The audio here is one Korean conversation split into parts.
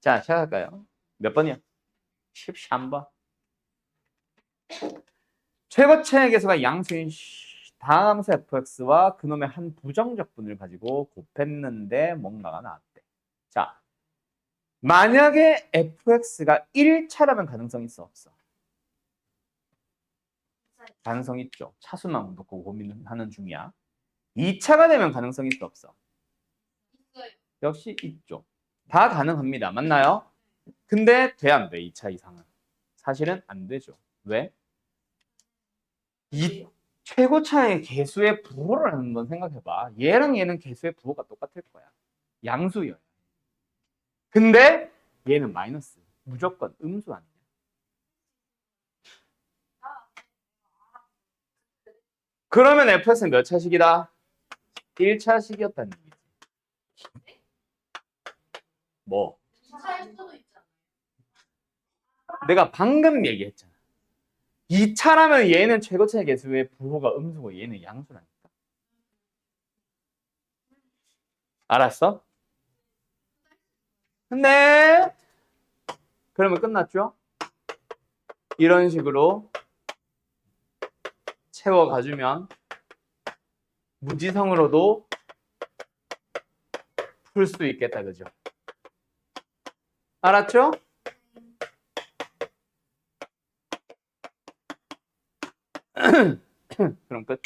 자, 시작할까요? 몇 번이야? 13번. 최고차의 계수가 양수인 다함수 fx와 그놈의 한 부정적분을 가지고 곱했는데 뭔가가 나왔대. 자, 만약에 fx가 1차라면 가능성 있어 없어? 가능성 있죠. 차수만 놓고 고민하는 중이야. 2차가 되면 가능성 있어 없어? 있어요. 역시 있죠. 다 가능합니다. 맞나요? 근데 돼 안 돼? 2차 이상은. 사실은 안 되죠. 왜? 이 최고차의 개수의 부호를 한번 생각해봐. 얘랑 얘는 개수의 부호가 똑같을 거야. 양수요. 근데 얘는 마이너스. 무조건 음수 아니냐. 그러면 fx는 몇 차식이다? 1차식이었다는 얘기지. 뭐? 차일 수도 있잖아. 내가 방금 얘기했잖아. 2차라면 얘는 최고차의 개수의 부호가 음수고 얘는 양수라니까. 알았어? 네. 그러면 끝났죠? 이런 식으로 채워가주면 무지성으로도 풀 수 있겠다. 그죠? 알았죠? 그럼 끝.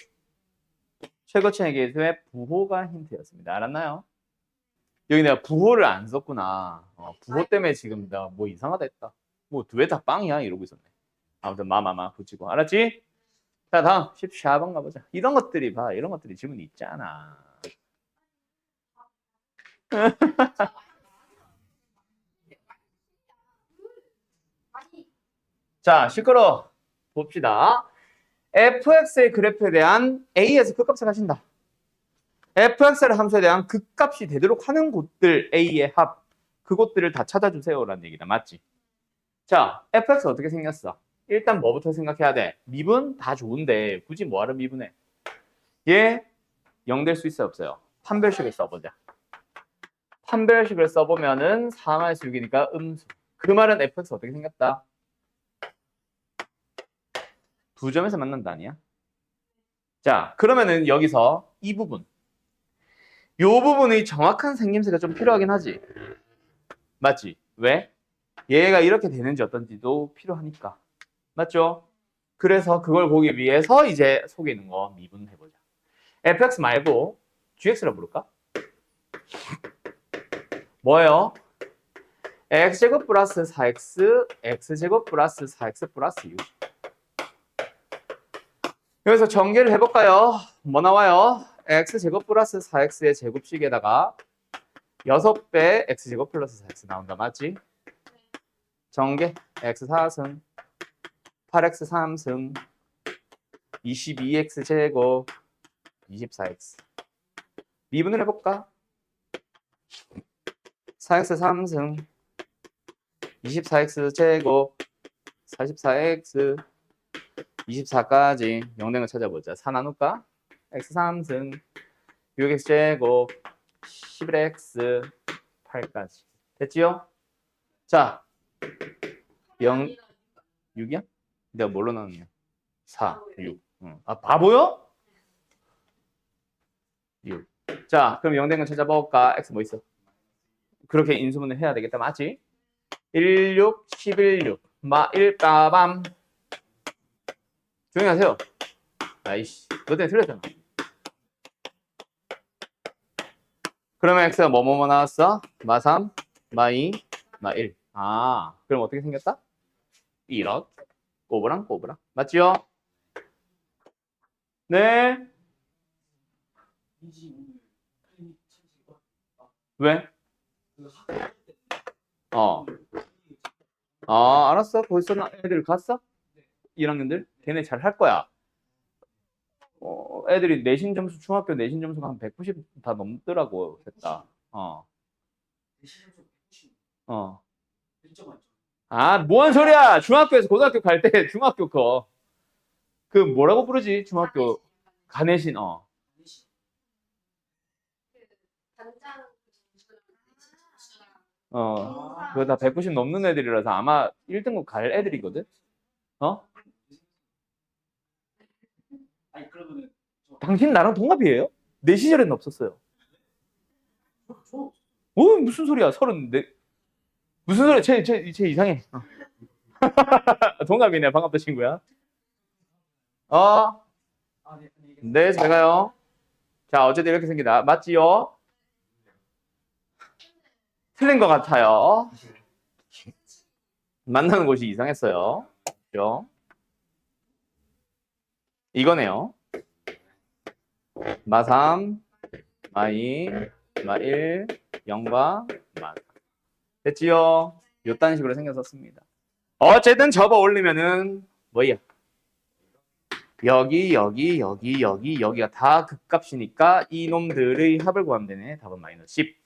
최고차의 개수의 부호가 힌트였습니다. 알았나요? 여기 내가 부호를 안 썼구나. 부호 때문에 지금 나 뭐 이상하다 했다. 뭐 왜 다 빵이야? 이러고 있었네. 아무튼 마마마 붙이고. 알았지? 자, 다음 14번 가보자. 이런 것들이 봐. 이런 것들이 질문이 있잖아. 자, 시끄러. 봅시다. fx의 그래프에 대한 a에서 극값을 하신다. fx의 함수에 대한 극값이 되도록 하는 곳들 a의 합. 그곳들을 다 찾아주세요라는 얘기다. 맞지? 자, fx 어떻게 생겼어? 일단 뭐부터 생각해야 돼? 미분 다 좋은데 굳이 뭐하러 미분해? 얘 0 될 수 있어요? 없어요? 판별식을 써보자. 판별식을 써보면은 4-6이니까 음수. 그 말은 fx 어떻게 생겼다? 두 점에서 만난다 아니야? 자, 그러면은 여기서 이 부분. 요 부분의 정확한 생김새가 좀 필요하긴 하지. 맞지? 왜? 얘가 이렇게 되는지 어떤지도 필요하니까. 맞죠? 그래서 그걸 보기 위해서 이제 속에 있는 거 미분해보자. fx 말고 gx라 부를까? 뭐예요? x제곱 플러스 4x, x제곱 플러스 4x 플러스 6. 여기서 전개를 해볼까요? 뭐 나와요? x제곱 플러스 4x의 제곱식에다가 6배 x제곱 플러스 4x 나온다. 맞지? 전개 x 4승 8x 3승 22x 제곱 24x. 미분을 해볼까? 4x 3승 24x 제곱 44x 24까지 0된 거 찾아보자. 4 나눌까? x 3승 6x 제곱 11x 8까지. 됐지요? 자, 0, 6이야? 내가 뭘로 나눴냐? 4, 6. 아, 바보요? 6. 자, 그럼 0된 거 찾아볼까? x 뭐 있어? 그렇게 인수분해 해야 되겠다. 맞지? 1, 6, 11, 6. 마, 1, 빠밤. 조용히 하세요. 아이씨, 너 때문에 틀렸잖아. 그러면 x가 뭐뭐뭐 나왔어? 마 3, 마 2, 마 1. 아, 그럼 어떻게 생겼다? 이렇게. 꼬부랑 꼬부랑. 맞지요? 네. 왜? 알았어. 벌써 애들 갔어? 1학년들? 걔네 잘 할 거야. 애들이 내신 점수, 중학교 내신 점수가 한 190 다 넘더라고. 됐다. 어. 아, 뭐한 소리야! 중학교에서 고등학교 갈 때 중학교 그 뭐라고 부르지? 중학교 가내신. 단장 그거 다 190 넘는 애들이라서 아마 1등급 갈 애들이거든? 어? 아니 그러면은 당신 나랑 동갑이에요? 내 시절에는 없었어요. 무슨 소리야? 34. 무슨 소리야? 쟤 이상해. 동갑이네. 반갑다, 친구야. 네, 잘 가요. 자, 어쨌든 이렇게 생기다. 맞지요? 틀린 것 같아요. 만나는 곳이 이상했어요. 그죠? 이거네요. 마3, 마2, 마1, 0과 마. 됐지요? 요딴 식으로 생겼었습니다. 어쨌든 접어 올리면은 뭐야? 여기가 다 극값이니까 이놈들의 합을 구하면 되네. 답은 마이너스 10.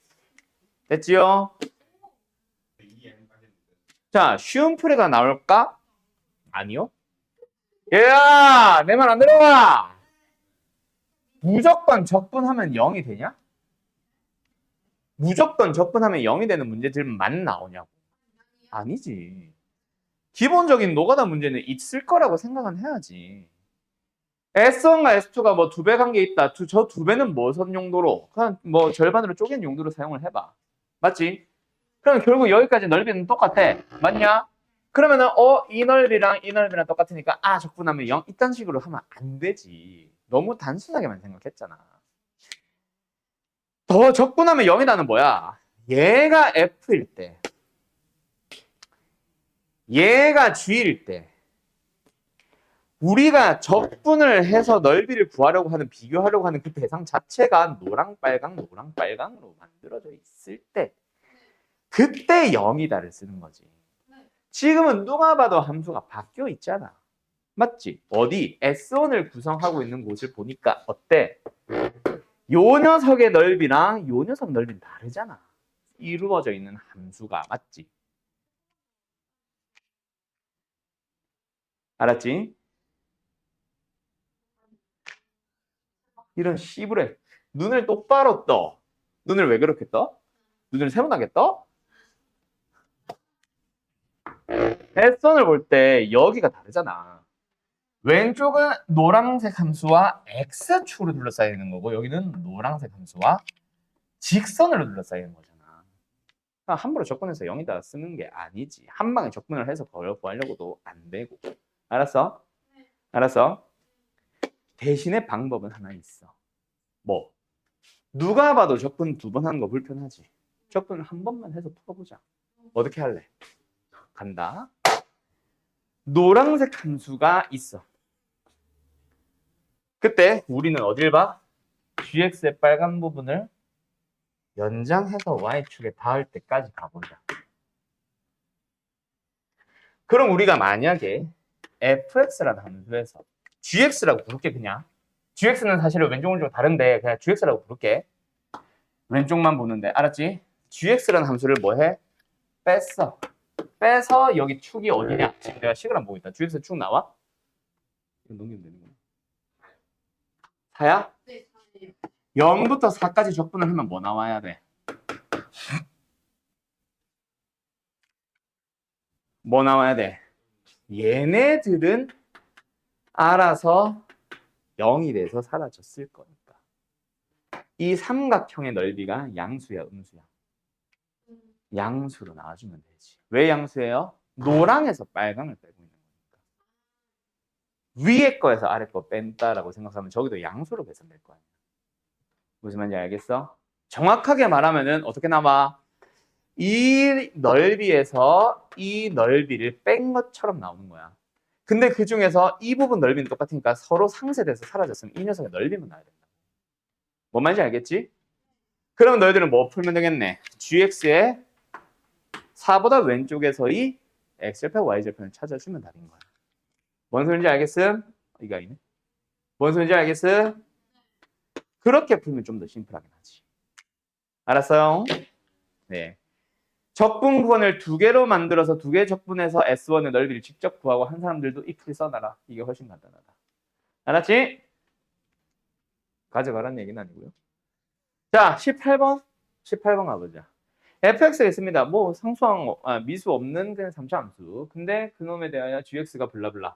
됐지요? 자, 쉬운 풀이가 나올까? 아니요. 얘야, 내 말 안 들어와. 무조건 적분하면 0이 되냐? 무조건 적분하면 0이 되는 문제들만 나오냐고. 아니지. 기본적인 노가다 문제는 있을 거라고 생각은 해야지. S1과 S2가 뭐 2배 관계 있다. 저 2배는 무슨 용도로? 그냥 뭐 절반으로 쪼갠 용도로 사용을 해봐. 맞지? 그럼 결국 여기까지 넓이는 똑같아. 맞냐? 그러면은 이 넓이랑 이 넓이랑 똑같으니까 적분하면 0 이딴 식으로 하면 안 되지. 너무 단순하게만 생각했잖아. 더 적분하면 0이라는 뭐야? 얘가 F일 때 얘가 G일 때 우리가 적분을 해서 넓이를 구하려고 하는 비교하려고 하는 그 대상 자체가 노랑 빨강으로 만들어져 있을 때 그때 0이다를 쓰는 거지. 지금은 누가 봐도 함수가 바뀌어 있잖아. 맞지? 어디? S1을 구성하고 있는 곳을 보니까 어때? 요 녀석의 넓이랑 요 녀석 넓이는 다르잖아. 이루어져 있는 함수가. 맞지? 알았지? 이런 씨부레. 눈을 똑바로 떠. 눈을 왜 그렇게 떠? 눈을 세모나게 떠? S1을 볼 때 여기가 다르잖아. 왼쪽은 노란색 함수와 X축으로 둘러싸여 있는 거고 여기는 노란색 함수와 직선으로 둘러싸여 있는 거잖아. 함부로 적분해서 0이다 쓰는 게 아니지. 한 방에 적분을 해서 구하려고도 안 되고. 알았어? 알았어? 대신에 방법은 하나 있어. 뭐? 누가 봐도 적분 2번 하는 거 불편하지. 적분을 한 번만 해서 풀어보자. 어떻게 할래? 간다. 노란색 함수가 있어. 그때 우리는 어딜 봐? gx의 빨간 부분을 연장해서 y축에 닿을 때까지 가보자. 그럼 우리가 만약에 fx라는 함수에서 gx라고 부를게 그냥. gx는 사실은 왼쪽 오른쪽 다른데 그냥 gx라고 부를게. 왼쪽만 보는데 알았지? gx라는 함수를 뭐해? 뺐어. 빼서 여기 축이 어디냐? 지금 내가 식을 한번 보고 있다. gx 축 나와? 이거 넘기면 되는구나. 4야? 네, 사실 0부터 4까지 적분을 하면 뭐 나와야 돼? 뭐 나와야 돼? 얘네들은 알아서 0이 돼서 사라졌을 거니까. 이 삼각형의 넓이가 양수야, 음수야? 양수로 나와주면 되지. 왜 양수예요? 노랑에서 빨강을 빼고 있는 거니까. 위에 거에서 아래 거 뺀다라고 생각하면 저기도 양수로 계산될 거 아니야. 무슨 말인지 알겠어? 정확하게 말하면은 어떻게 나와? 이 넓이에서 이 넓이를 뺀 것처럼 나오는 거야. 근데 그 중에서 이 부분 넓이는 똑같으니까 서로 상쇄돼서 사라졌으면 이 녀석의 넓이만 나야 된다. 뭔 말인지 알겠지? 그럼 너희들은 뭐 풀면 되겠네? gx의 4보다 왼쪽에서의 x절편, y절편을 찾아주면 답인 거야. 뭔 소리인지 알겠음? 이거 아니네. 뭔 소리인지 알겠음? 그렇게 풀면 좀 더 심플하긴 하지. 알았어요? 네. 적분 구원을 2개로 만들어서 2개 적분해서 S1의 넓이를 직접 구하고 한 사람들도 이 풀이 써놔라. 이게 훨씬 간단하다. 알았지? 가져가라는 얘기는 아니고요. 자, 18번. 18번 가보자. fx가 있습니다. 뭐 상수항 미수 없는 그냥 3차 함수. 근데 그놈에 대하여 gx가 블라블라.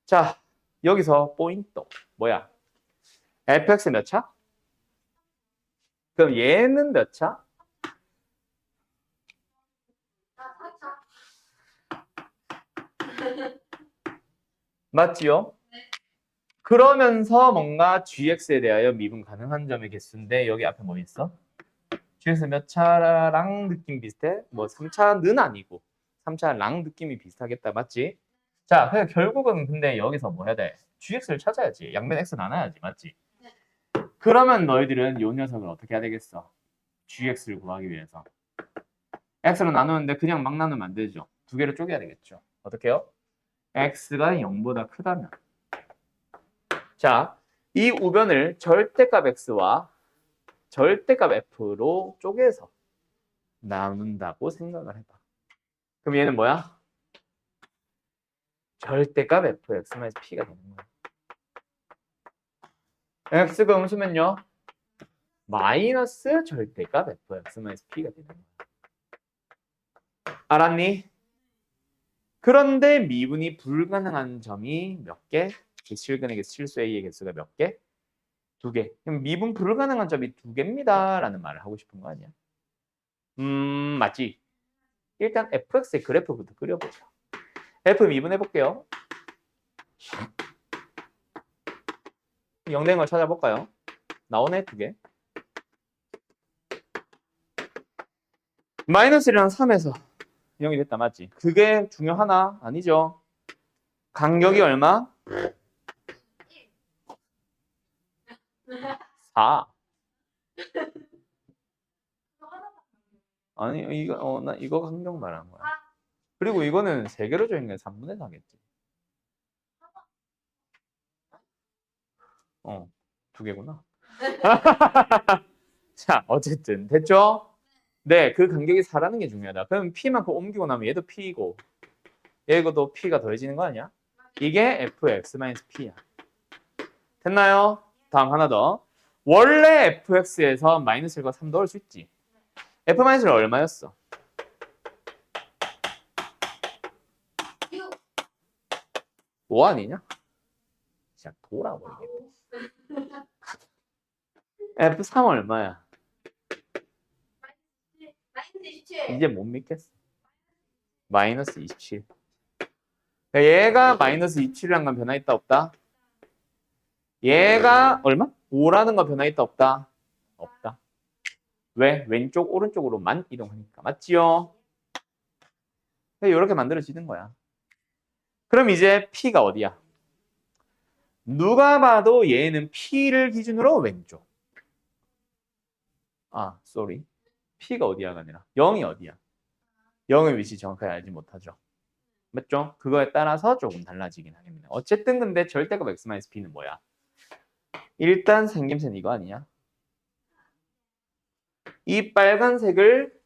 자, 여기서 포인트 뭐야? fx 몇 차? 그럼 얘는 몇 차? 맞지요? 그러면서 뭔가 gx에 대하여 미분 가능한 점의 개수인데 여기 앞에 뭐 있어? gx 몇 차랑 느낌 비슷해? 뭐 3차는 아니고 3차랑 느낌이 비슷하겠다. 맞지? 자, 그래서 결국은 근데 여기서 뭐 해야 돼? gx를 찾아야지. 양변 x 나눠야지. 맞지? 그러면 너희들은 요 녀석을 어떻게 해야 되겠어? gx를 구하기 위해서. x로 나누는데 그냥 막 나누면 안 되죠. 두 개를 쪼개야 되겠죠. 어떻게 해요? x가 0보다 크다면. 자, 이 우변을 절대값 x와 절대값 f로 쪼개서 나눈다고 생각을 해봐. 그럼 얘는 뭐야? 절대값 fx-p가 되는 거야. x가 음수면요? 마이너스 절대값 fx-p가 되는 거야. 알았니? 그런데 미분이 불가능한 점이 몇 개? 실근의 개수, 실수 a의 개수가 몇 개? 2개. 그럼 미분 불가능한 점이 2개입니다. 라는 말을 하고 싶은 거 아니야? 맞지? 일단 fx의 그래프부터 그려보자. f 미분해 볼게요. 0된 걸 찾아볼까요? 나오네, 2개. 마이너스 1이랑 3에서 0이 됐다, 맞지? 그게 중요하나? 아니죠. 간격이 얼마? 4. 아니, 나 이거 간격 말하는 거야. 그리고 이거는 3개로 조인 게 3분의 4겠지. 2개구나. 자, 어쨌든 됐죠? 네, 그 간격이 4라는 게 중요하다. 그럼 P만큼 옮기고 나면 얘도 P이고 얘도 P가 더해지는 거 아니야? 이게 fx-p야. 됐나요? 다음 하나 더. 원래 fx에서 마이너스 1과 3 넣을 수 있지. f-1은 얼마였어? 5 아니냐? 진짜 돌아버리겠네. f3 얼마야? 이제 못 믿겠어. 마이너스 27. 얘가 마이너스 27이란 건 변화 있다 없다? 얘가 얼마? 5라는 건 변화 있다 없다? 없다. 왜? 왼쪽 오른쪽으로만 이동하니까. 맞지요? 이렇게 만들어지는 거야. 그럼 이제 P가 어디야? 누가 봐도 얘는 P를 기준으로 왼쪽. sorry. P가 어디야가 아니라 0이 어디야? 0의 위치 정확하게 알지 못하죠. 맞죠? 그거에 따라서 조금 달라지긴 하겠네요. 어쨌든 근데 절대값 x-p는 뭐야? 일단 생김새는 이거 아니냐? 이 빨간색을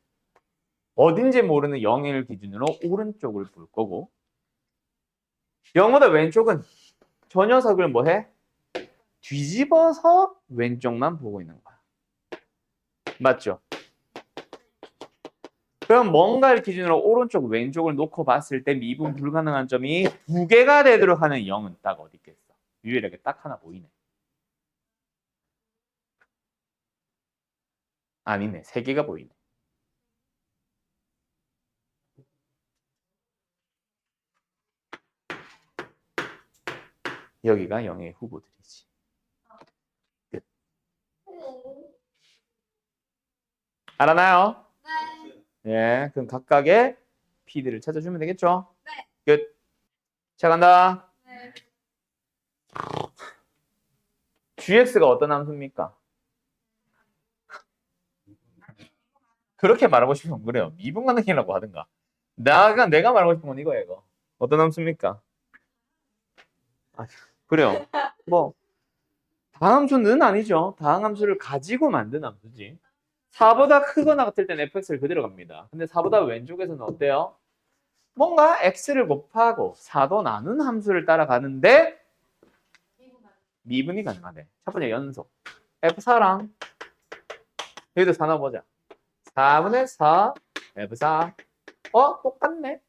어딘지 모르는 0을 기준으로 오른쪽을 볼 거고 0보다 왼쪽은 저 녀석을 뭐해? 뒤집어서 왼쪽만 보고 있는 거야. 맞죠? 그럼 뭔가를 기준으로 오른쪽, 왼쪽을 놓고 봤을 때 미분 불가능한 점이 2개가 되도록 하는 0은 딱 어디 있겠어? 유일하게 딱 하나 보이네. 아니네. 3개가 보이네. 여기가 0의 후보들이지. 끝. 알아나요? 네. 예, 그럼 각각의 P들을 찾아주면 되겠죠? 네. 끝. 자, 간다. 네. GX가 어떤 함수입니까? 그렇게 말하고 싶으면 그래요. 미분 가능이라고 하든가. 내가 말하고 싶은 건 이거예요, 이거. 어떤 함수입니까? 그래요. 뭐 다함수는 아니죠. 다함수를 가지고 만든 함수지. 4보다 크거나 같을 때는 fx를 그대로 갑니다. 근데 4보다 왼쪽에서는 어때요? 뭔가 x를 곱하고 4도 나눈 함수를 따라가는데 미분이 가능하대. 첫 번째 연속. f4랑 여기도 4 넣어보자. 4분의 4 F4. 똑같네.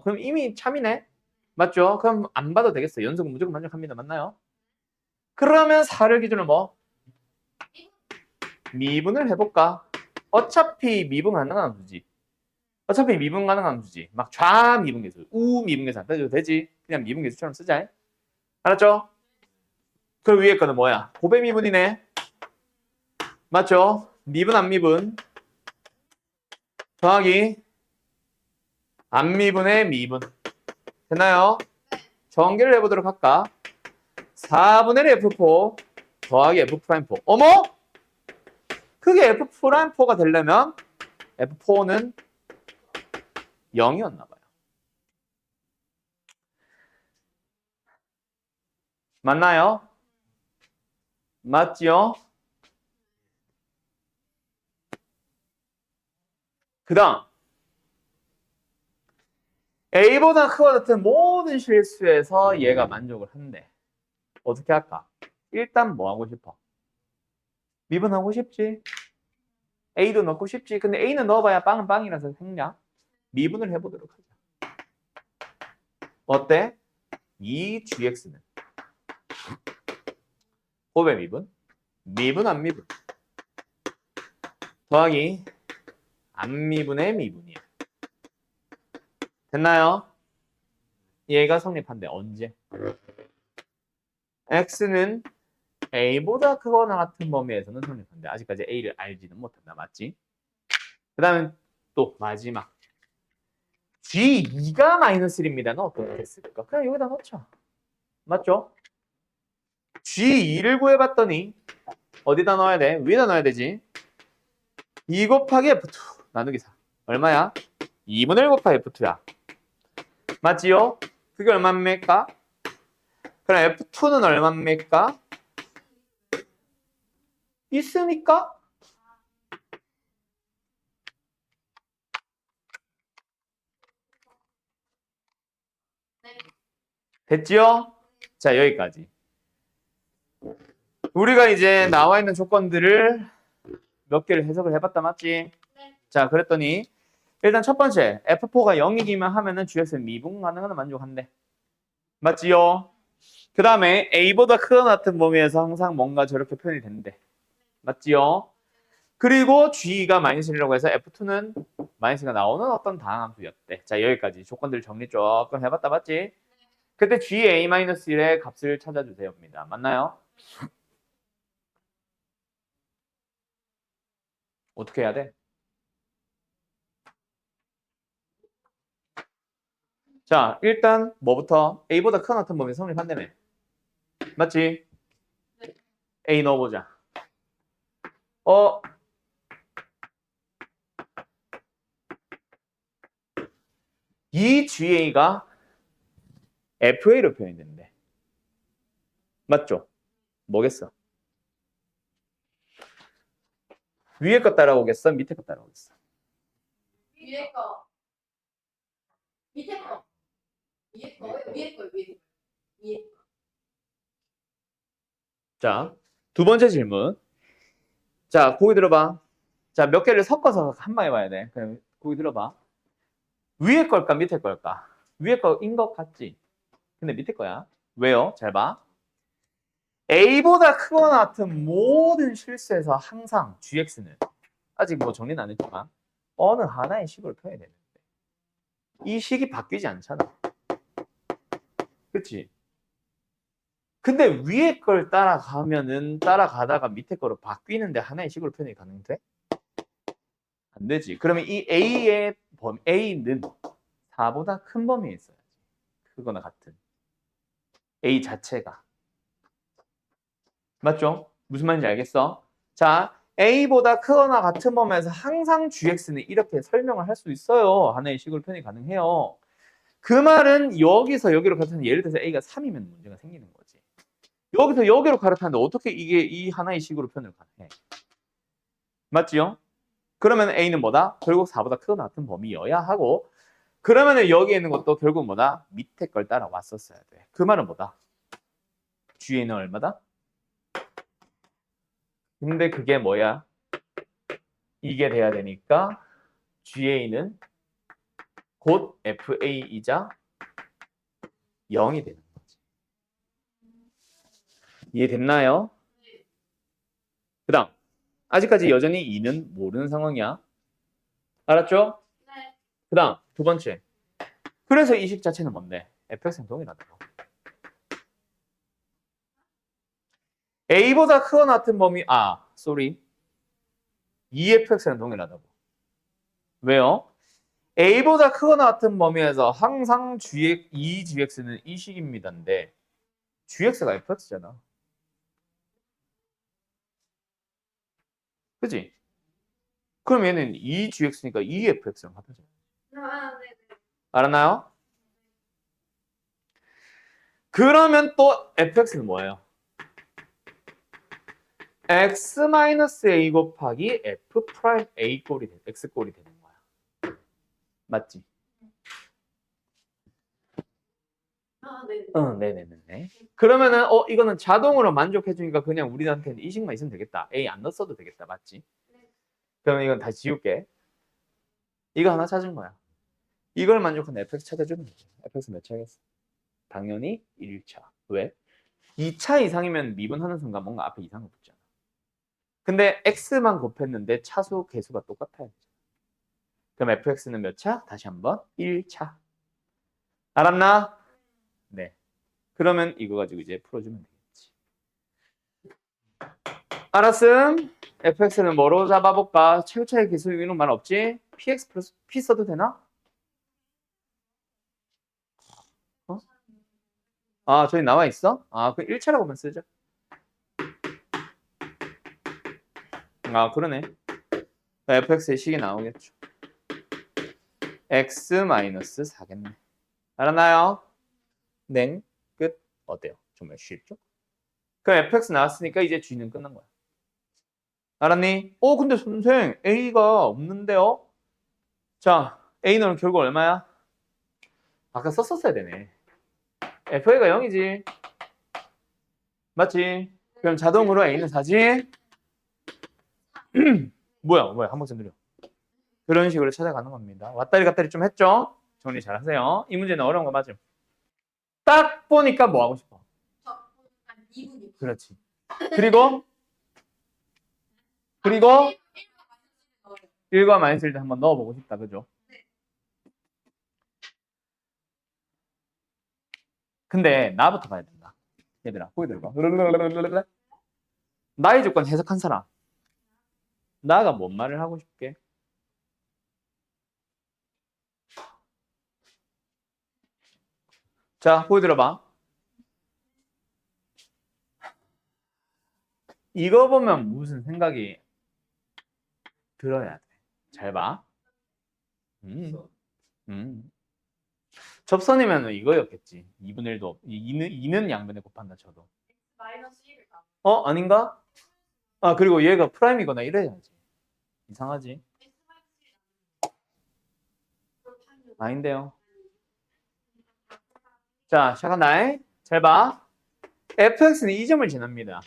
그럼 이미 참이네. 맞죠? 그럼 안 봐도 되겠어. 연속은 무조건 만족합니다. 맞나요? 그러면 4를 기준으로 뭐? 미분을 해볼까? 어차피 미분 가능한 함수지. 어차피 미분 가능한 함수지. 막 좌미분 계수, 우미분 계수 안 따져도 되지. 그냥 미분 계수처럼 쓰자. 알았죠? 그럼 위에 거는 뭐야? 고배 미분이네. 맞죠? 미분 안 미분 더하기 안 미분의 미분. 됐나요? 전개를 해보도록 할까? 4분의 F4 더하기 F'4. 어머? 그게 F'4가 되려면 F4는 0이었나 봐요. 맞나요? 맞지요? 그 다음 A보다 크고 같은 모든 실수에서 얘가 만족을 한대. 어떻게 할까? 일단 뭐 하고 싶어? 미분하고 싶지? A도 넣고 싶지? 근데 A는 넣어봐야 빵은 빵이라서 생략. 미분을 해보도록 하자. 어때? 이 GX는 호배 미분, 미분 안 미분 더하기 안 미분의 미분이야. 됐나요? 얘가 성립한대. 언제? X는 A보다 크거나 같은 범위에서는 성립한대. 아직까지 A를 알지는 못한다. 맞지? 그 다음에 또 마지막 G2가 마이너스 1입니다는 어떻게 했을까? 그냥 여기다 넣자. 맞죠? G2를 구해봤더니 어디다 넣어야 돼? 위에다 넣어야 되지. 2 곱하기 F2 나누기 4. 얼마야? 2분의 1 곱하기 F2야. 맞지요? 그게 얼마입니까? 그럼 F2는 얼마입니까? 있으니까? 네. 됐지요? 자, 여기까지. 우리가 이제 나와 있는 조건들을 몇 개를 해석을 해봤다. 맞지? 네. 자, 그랬더니 일단 첫 번째, F4가 0이기만 하면은 GX는 미분 가능한 만족한대. 맞지요? 그 다음에 A보다 크거나 같은 범위에서 항상 뭔가 저렇게 표현이 된대. 맞지요? 그리고 G가 마이너스 1이라고 해서 F2는 마이너스가 나오는 어떤 다항함수였대. 자, 여기까지 조건들 정리 조금 해봤다. 맞지? 그때 GA-1의 값을 찾아주세요입니다. 맞나요? 어떻게 해야 돼? 자, 일단 뭐부터? A보다 큰 같은 범위 성립한다며. 맞지? 네. A 넣어보자. 어, 이 GA가 FA로 표현이 된대. 맞죠? 뭐겠어? 위에 거 따라오겠어? 밑에 거 따라오겠어? 위에 거. 밑에 거. 위에 거. 위에 거. 위에 거. 위에 거. 자, 두 번째 질문. 자, 고기 들어봐. 자, 몇 개를 섞어서 한 방에 봐야 돼. 그럼 고기 들어봐. 위에 걸까, 밑에 걸까? 위에 거인 것 같지? 근데 밑에 거야. 왜요? 잘 봐. A보다 크거나 같은 모든 실수에서 항상 GX는 아직 뭐 정리는 안 했지만 어느 하나의 식으로 표현이 되는데 이 식이 바뀌지 않잖아. 그치? 근데 위에 걸 따라가면은 따라가다가 밑에 거로 바뀌는데 하나의 식으로 표현이 가능돼? 안 되지. 그러면 이 A의 A는 4보다 큰 범위에 있어야지. 크거나 같은. A 자체가. 맞죠? 무슨 말인지 알겠어? 자, A보다 크거나 같은 범위에서 항상 GX는 이렇게 설명을 할 수 있어요. 하나의 식으로 표현이 가능해요. 그 말은 여기서 여기로 갈아타는 예를 들어서 A가 3이면 문제가 생기는 거지. 여기서 여기로 갈아타는데 어떻게 이게 이 하나의 식으로 표현을 가능해? 맞지요? 그러면 A는 뭐다? 결국 4보다 크거나 같은 범위여야 하고 그러면 여기에 있는 것도 결국 뭐다? 밑에 걸 따라왔었어야 돼. 그 말은 뭐다? G는 얼마다? 근데 그게 뭐야? 이게 돼야 되니까 GA는 곧 FA이자 0이 되는 거지. 이해됐나요? 그 다음 아직까지 여전히 2는 모르는 상황이야. 알았죠? 네. 그 다음 두 번째. 그래서 이 식 자체는 뭔데? fx는 동일하다고. a보다 크거나 같은 범위 sorry. 2fx는 동일하다고. 왜요? a보다 크거나 같은 범위에서 항상 gx, 2gx는 이 식입니다인데 gx가 fx잖아. 그지? 그럼 얘는 2gx니까 2fx랑 같아져. 네. 알았나요? 그러면 또 fx는 뭐예요? x-a 곱하기 f 프라임 a 꼴이 돼, x 꼴이 되는 거야. 맞지? 네. 네네네. 그러면은 이거는 자동으로 만족해 주니까 그냥 우리한테는 이 식만 있으면 되겠다. a 안 넣었어도 되겠다. 맞지? 네. 그러면 이건 다시 지울게. 이거 하나 찾은 거야. 이걸 만족하는 fx 찾아주면 되지. fx 몇 차겠어? 당연히 1차. 왜? 2차 이상이면 미분하는 순간 뭔가 앞에 이상이 붙잖아. 근데 x만 곱했는데 차수 개수가 똑같아야 돼. 그럼 fx는 몇 차? 다시 한번 1차. 알았나? 네. 그러면 이거 가지고 이제 풀어주면 되겠지. 알았음? fx는 뭐로 잡아볼까? 최고차의 개수 위는 말 없지? px 플러스 p 써도 되나? 저기 나와 있어? 그럼 1차라고만 쓰자. 그러네. fx의 식이 나오겠죠. x-4겠네. 알았나요? 네. 끝. 어때요? 정말 쉽죠? 그럼 fx 나왔으니까 이제 g는 끝난 거야. 알았니? 근데 선생 a가 없는데요? 자, a는 결국 얼마야? 아까 썼었어야 되네. fa가 0이지. 맞지? 그럼 자동으로 a는 4지? 뭐야? 한 번씩 느려. 그런 식으로 찾아가는 겁니다. 왔다리 갔다리 좀 했죠? 정리 잘 하세요. 이 문제는 어려운 거 맞음. 딱 보니까 뭐 하고 싶어? 2분이. 그렇지. 그리고 1과 마이너스 1도 한번 넣어보고 싶다. 그죠? 근데 나부터 봐야 된다. 얘들아, 거기 들어봐. 나의 조건 해석한 사람. 나가 뭔 말을 하고 싶게? 자, 거기 들어봐. 이거 보면 무슨 생각이 들어야 돼. 잘 봐. 접선이면 이거였겠지. 2분의 1도 2는 양변에 곱한다 쳐도. 마이너스 1을 가. 아닌가? 그리고 얘가 프라임이거나 이래야지. 이상하지? 아닌데요. 자, 시작한다. 잘 봐. fx는 이 점을 지납니다.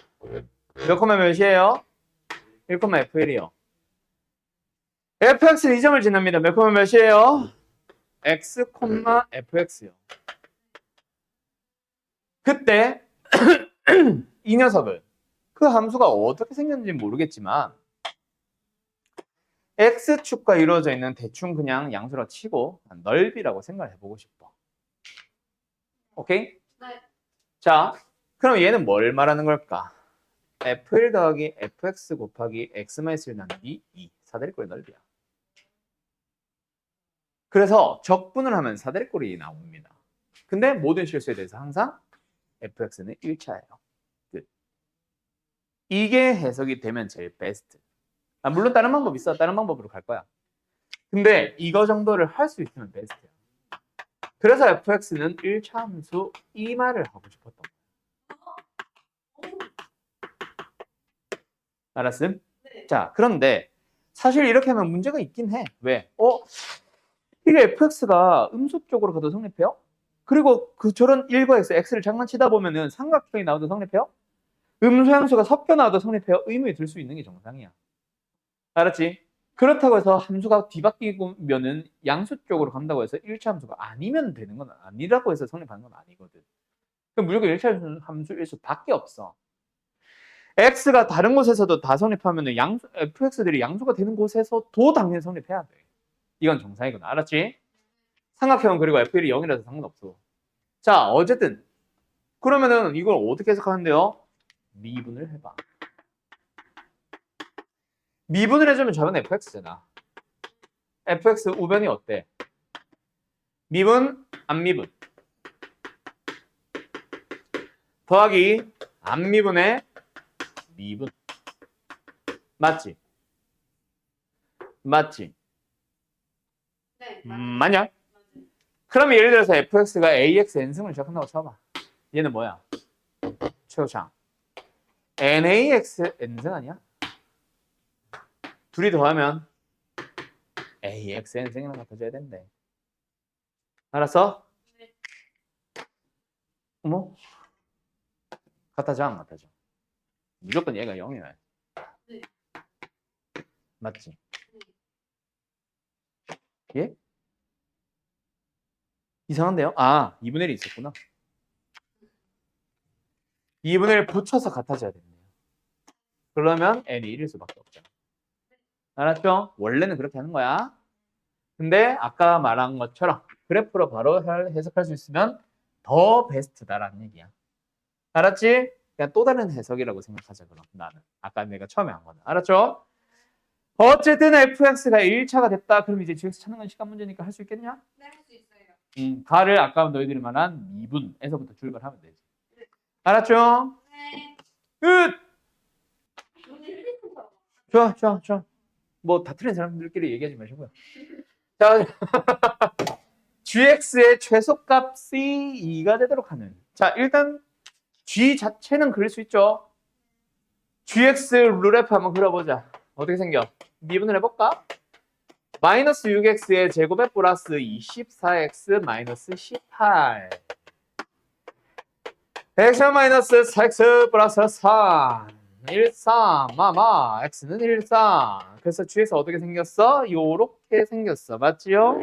몇 콤마 몇이에요? 1,f1이요. fx는 이 점을 지납니다. 몇 콤마 몇이에요? x, fx요. 그때 이 녀석을 그 함수가 어떻게 생겼는지 모르겠지만 x축과 이루어져 있는 대충 그냥 양수로 치고 넓이라고 생각을 해보고 싶어. 오케이? 네. 자, 그럼 얘는 뭘 말하는 걸까? f1 더하기 fx 곱하기 x-1 나누기 2 사다리꼴의 넓이야. 그래서 적분을 하면 사다리꼴이 나옵니다. 근데 모든 실수에 대해서 항상 fx는 1차예요. 끝. 이게 해석이 되면 제일 베스트. 물론 다른 방법 있어. 다른 방법으로 갈 거야. 근데 이거 정도를 할 수 있으면 베스트야. 그래서 fx는 1차 함수 이 말을 하고 싶었던 거야. 알았음? 네. 자, 그런데 사실 이렇게 하면 문제가 있긴 해. 왜? 이게 fx가 음수 쪽으로 가도 성립해요? 그리고 저런 1과 x를 장난치다 보면은 삼각형이 나와도 성립해요? 음수 함수가 섞여 나와도 성립해요? 의문이 들 수 있는 게 정상이야. 알았지? 그렇다고 해서 함수가 뒤바뀌면은 양수 쪽으로 간다고 해서 1차 함수가 아니면 되는 건 아니라고 해서 성립하는 건 아니거든. 그럼 무조건 1차 함수일 수밖에 없어. x가 다른 곳에서도 다 성립하면은 fx들이 양수가 되는 곳에서도 당연히 성립해야 돼. 이건 정상이거든. 알았지? 삼각형은 그리고 f1이 0이라서 상관없어. 자, 어쨌든 그러면은 이걸 어떻게 해석하는데요? 미분을 해봐. 미분을 해주면 저건 fx잖아. fx 우변이 어때? 미분, 안 미분. 더하기 안 미분의 미분. 맞지? 맞지? 네. 맞냐? 맞아요. 그러면 예를 들어서 fx가 ax n승을 시작한다고 쳐봐. 얘는 뭐야? 최고창. nax n승 아니야? 둘이 더하면 ax n승이랑 같아져야 된대. 알았어? 네. 어머? 같아져 안 같아져? 무조건 얘가 0이야. 네. 맞지? 예? 이상한데요? 아, 2분의 1이 있었구나. 2분의 1 붙여서 같아져야 되네요. 그러면 n이 1일 수밖에 없잖아. 알았죠? 원래는 그렇게 하는 거야. 근데 아까 말한 것처럼 그래프로 바로 해석할 수 있으면 더 베스트다라는 얘기야. 알았지? 그냥 또 다른 해석이라고 생각하자 그럼 나는. 아까 내가 처음에 한 거는. 알았죠? 어쨌든 fx가 1차가 됐다. 그럼 이제 gx 찾는 건 시간 문제니까 할 수 있겠냐? 네, 할 수 있어요. 가를 아까 너희들이 말한 미분에서부터 출발하면 되지. 알았죠? 네. 끝! 오늘 휴대폰 좋아, 좋아, 좋아. 뭐 다 틀린 사람들끼리 얘기하지 마시고요. 자, gx의 최소값이 2가 되도록 하는. 자, 일단 g 자체는 그릴 수 있죠. gx 룰F 한번 그려보자. 어떻게 생겨? 미분을 해볼까? 마이너스 6x의 제곱에 플러스 24x 마이너스 18 x 마이너스 4x 플러스 3 13 마마 x는 13 그래서 gx 어떻게 생겼어? 요렇게 생겼어. 맞지요?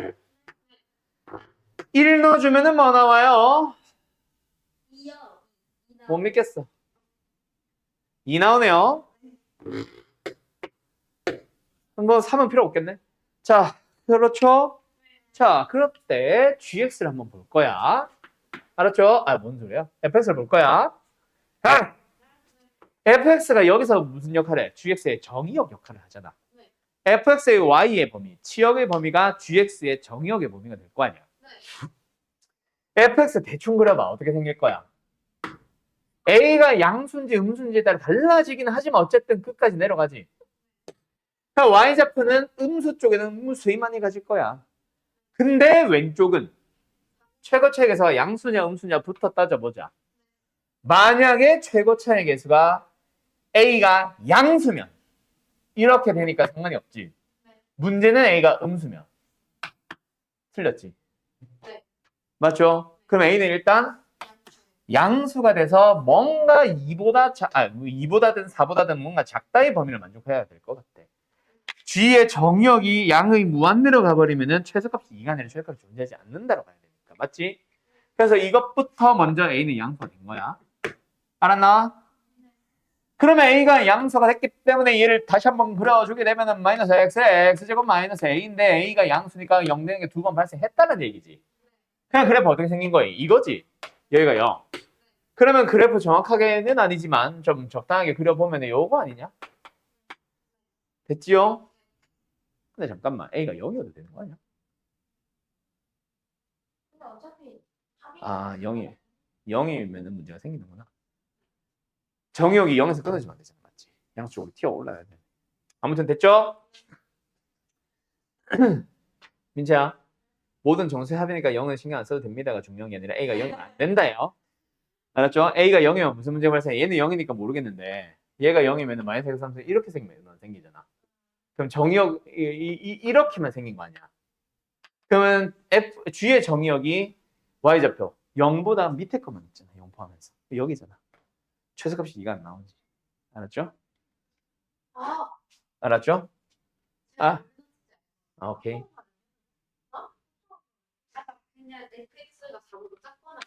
1 넣어주면은 뭐 나와요? 2요. 못 믿겠어. 2 나오네요. 뭐 3은 필요 없겠네. 자, 그렇죠? 자, 그럴 때 gx를 한번 볼 거야. 알았죠? 아, 뭔 소리야? fx를 볼 거야. 자, fx가 여기서 무슨 역할을 해? gx의 정의역 역할을 하잖아. 네. fx의 y의 범위, 치역의 범위가 gx의 정의역의 범위가 될 거 아니야. 네. fx 대충 그려봐. 어떻게 생길 거야? a가 양수인지 음수인지에 따라 달라지긴 하지만 어쨌든 끝까지 내려가지. 그러니까 y좌표는 음수 쪽에는 음수의 많이 가질 거야. 근데 왼쪽은 최고차의 양수냐 음수냐부터 따져보자. 만약에 최고차의 개수가 a가 양수면 이렇게 되니까 상관이 없지. 문제는 a가 음수면. 틀렸지? 네. 맞죠? 그럼 a는 일단 양수가 돼서 뭔가 2보다든 4보다든 뭔가 작다의 범위를 만족해야 될 것 같아. g의 정역이 양의 무한대로 가버리면은 최소값이 2가 아니라 최소값이 존재하지 않는다고 봐야 되니까. 맞지? 그래서 이것부터 먼저 a는 양수가 된 거야. 알았나? 그러면 a가 양수가 됐기 때문에 얘를 다시 한번 그려주게 되면은 마이너스 x제곱 마이너스 a인데 a가 양수니까 0 되는 게 두 번 발생했다는 얘기지. 그냥 그래프 어떻게 생긴 거예요? 이거지. 여기가 0. 그러면 그래프 정확하게는 아니지만 좀 적당하게 그려보면 요거 아니냐? 됐지요? 근데 잠깐만 a가 0이어도 되는 거 아니야? 근데 어차피 합이 아 0이면은 문제가 생기는구나. 정의역이 0에서 끊어지면 안 되잖아. 맞지? 양쪽으로 튀어 올라야 돼. 아무튼 됐죠? 민채야, 모든 정수의 합이니까 0은 신경 안 써도 됩니다가 중요한 게 아니라 a가 0이면 안 된다요. 알았죠? a가 0이면 무슨 문제가 발생해? 얘는 0이니까 모르겠는데 얘가 0이면 마이너스 x 3 이렇게 생기잖아. 그럼 정의역 이렇게만 생긴 거 아니야? 그러면 g의 정의역이 y좌표 0보다 밑에 것만 있잖아. 0 포함해서 여기잖아. 최소값이 2가 안 나오지. 알았죠? 아, 알았죠? 아, 오케이. 그냥 넷플릭스가 자고도 작거나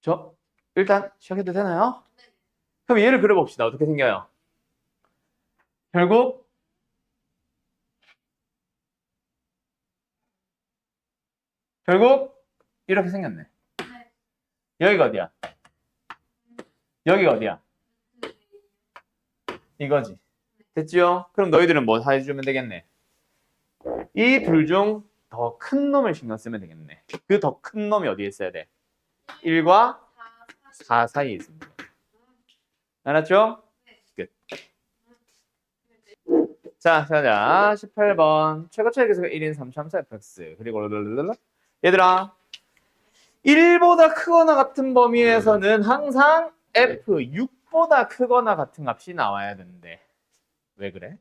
저 일단 시작해도 되나요? 그럼 얘를 그려봅시다. 어떻게 생겨요? 결국 이렇게 생겼네. 여기가 어디야? 여기가 어디야? 이거지. 됐지요? 그럼 너희들은 뭐 해주면 되겠네? 이 둘 중 더 큰 놈을 신경 쓰면 되겠네. 그 더 큰 놈이 어디에 있어야 돼? 1과 4 사이에 있습니다. 알았죠? 끝. 자, 가자. 18번. 최고차의 계수가 1인 3참수 fx. 그리고 얘들아. 1보다 크거나 같은 범위에서는 항상 f 6보다 크거나 같은 값이 나와야 되는데 왜 그래?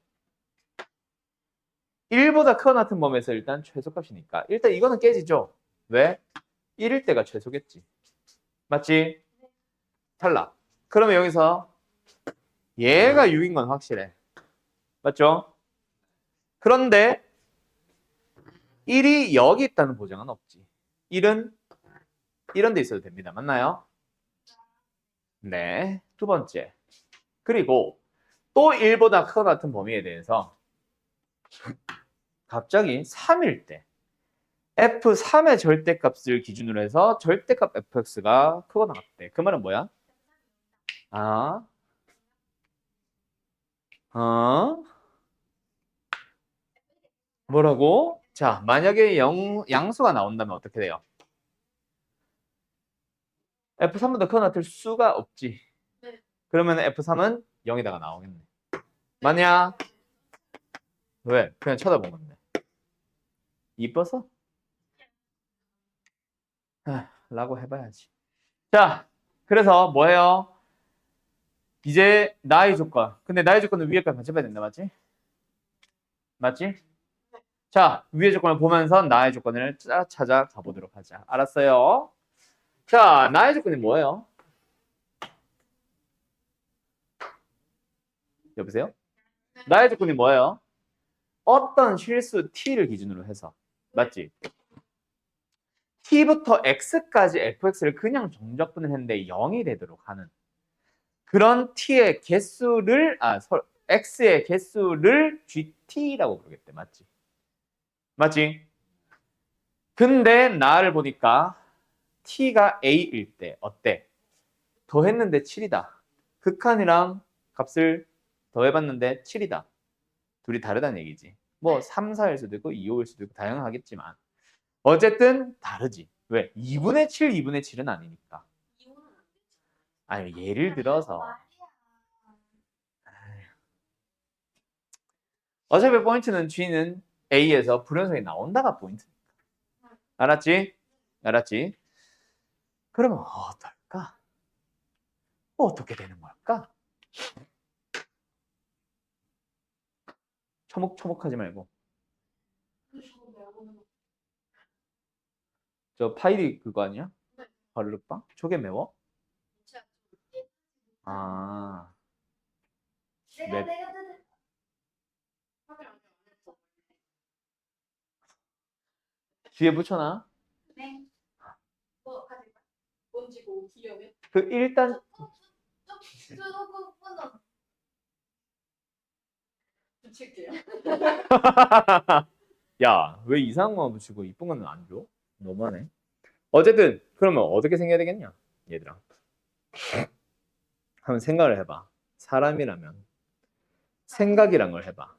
1보다 크거나 같은 범위에서 일단 최소값이니까 일단 이거는 깨지죠? 왜? 1일 때가 최소겠지. 맞지? 탈락. 그러면 여기서 얘가 6인 건 확실해. 맞죠? 그런데 1이 여기 있다는 보장은 없지. 1은 이런 데 있어도 됩니다. 맞나요? 네. 두 번째. 그리고 또 1보다 크거나 같은 범위에 대해서 갑자기 3일 때 F3의 절대값을 기준으로 해서 절대값 fx가 크거나 같대. 그 말은 뭐야? 아, 뭐라고? 자, 만약에 양수가 나온다면 어떻게 돼요? F3보다 크거나 같을 수가 없지. 네. 그러면 F3은 0에다가 나오겠네. 맞냐? 왜? 그냥 쳐다본 건데. 이뻐서? 라고 해봐야지. 자, 그래서 뭐예요? 이제 나의 조건. 근데 나의 조건은 위에 걸 같이 봐야 된다, 맞지? 맞지? 자, 위의 조건을 보면서 나의 조건을 찾아가 보도록 하자. 알았어요? 자, 나의 조건이 뭐예요? 여보세요? 나의 조건이 뭐예요? 어떤 실수 t를 기준으로 해서. 맞지? t부터 x까지 fx를 그냥 정적분을 했는데 0이 되도록 하는 그런 t의 개수를 x의 개수를 gt라고 부르겠대. 맞지? 맞지? 근데 나를 보니까 t가 a일 때 어때? 더했는데 7이다. 극한이랑 값을 더해봤는데 7이다. 둘이 다르다는 얘기지. 뭐 3, 4일 수도 있고 2, 5일 수도 있고 다양하겠지만 어쨌든 다르지. 왜? 2분의 7, 2분의 7은 아니니까. 아니 예를 들어서 어차피 포인트는 G는 A에서 불연성이 나온다가 포인트니까. 알았지? 알았지? 그러면 어떨까? 어떻게 되는 걸까? 초목초목하지 말고. 저 파이리 그거 아니야? 바르르빵? 저게 매워? 아, 맵. 뒤에 붙여놔. 네. 뭐 가질까? 뭔지 뭐 귀여워. 그 일단 붙일게요. 야, 왜 이상한 거만 붙이고 이쁜 거는 안 줘? 너무하네. 어쨌든 그러면 어떻게 생겨야 되겠냐, 얘들아. 한번 생각을 해봐. 사람이라면 생각이란 걸 해봐.